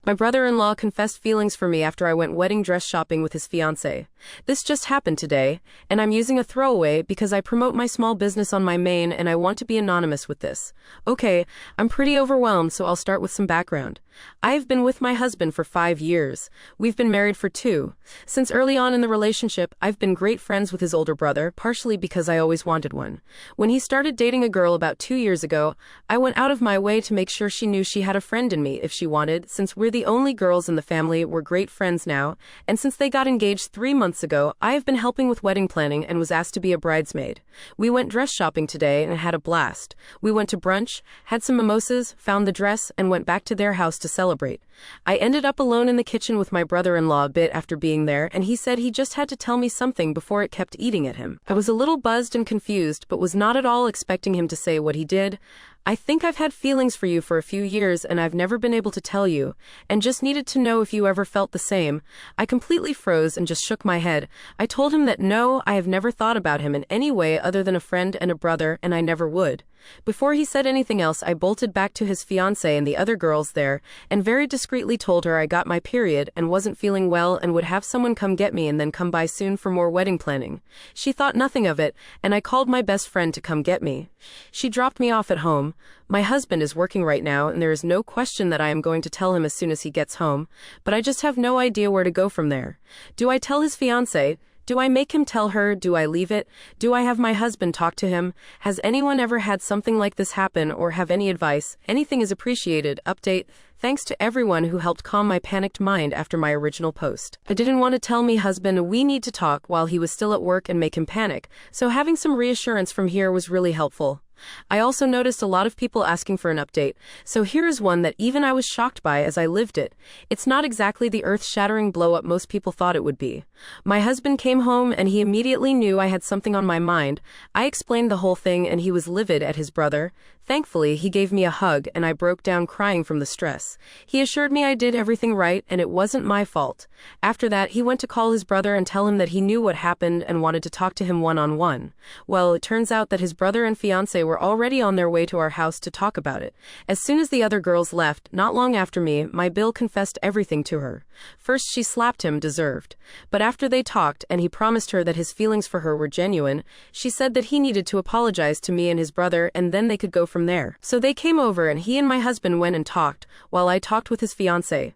My brother-in-law confessed feelings for me after I went wedding dress shopping with his fiancée. This just happened today, and I'm using a throwaway because I promote my small business on my main and I want to be anonymous with this. Okay, I'm pretty overwhelmed, so I'll start with some background. I've been with my husband for 5 years. We've been married for 2. Since early on in the relationship, I've been great friends with his older brother, partially because I always wanted one. When he started dating a girl about 2 years ago, I went out of my way to make sure she knew she had a friend in me if she wanted, since we're the only girls in the family. We're great friends now, and since they got engaged 3 months ago, I have been helping with wedding planning and was asked to be a bridesmaid. We went dress shopping today and had a blast. We went to brunch, had some mimosas, found the dress, and went back to their house to celebrate. I ended up alone in the kitchen with my brother-in-law a bit after being there, and he said he just had to tell me something before it kept eating at him. I was a little buzzed and confused, but was not at all expecting him to say what he did. I think I've had feelings for you for a few years and I've never been able to tell you, and just needed to know if you ever felt the same. I completely froze and just shook my head. I told him that no, I have never thought about him in any way other than a friend and a brother, and I never would. Before he said anything else, I bolted back to his fiancée and the other girls there, and very discreetly told her I got my period and wasn't feeling well and would have someone come get me and then come by soon for more wedding planning. She thought nothing of it, and I called my best friend to come get me. She dropped me off at home. My husband is working right now, and there is no question that I am going to tell him as soon as he gets home, but I just have no idea where to go from there. Do I tell his fiancée? Do I make him tell her? Do I leave it? Do I have my husband talk to him? Has anyone ever had something like this happen or have any advice? Anything is appreciated. Update. Thanks to everyone who helped calm my panicked mind after my original post. I didn't want to tell me husband we need to talk while he was still at work and make him panic, so having some reassurance from here was really helpful. I also noticed a lot of people asking for an update, so here is one that even I was shocked by as I lived it. It's not exactly the earth-shattering blow-up most people thought it would be. My husband came home and he immediately knew I had something on my mind. I explained the whole thing and he was livid at his brother. Thankfully, he gave me a hug and I broke down crying from the stress. He assured me I did everything right and it wasn't my fault. After that, he went to call his brother and tell him that he knew what happened and wanted to talk to him one-on-one. Well, it turns out that his brother and fiancé were already on their way to our house to talk about it. As soon as the other girls left, not long after me, my Bill confessed everything to her. First, she slapped him, deserved. But after they talked and he promised her that his feelings for her were genuine, she said that he needed to apologize to me and his brother and then they could go from there. So they came over and he and my husband went and talked, while I talked with his fiancée.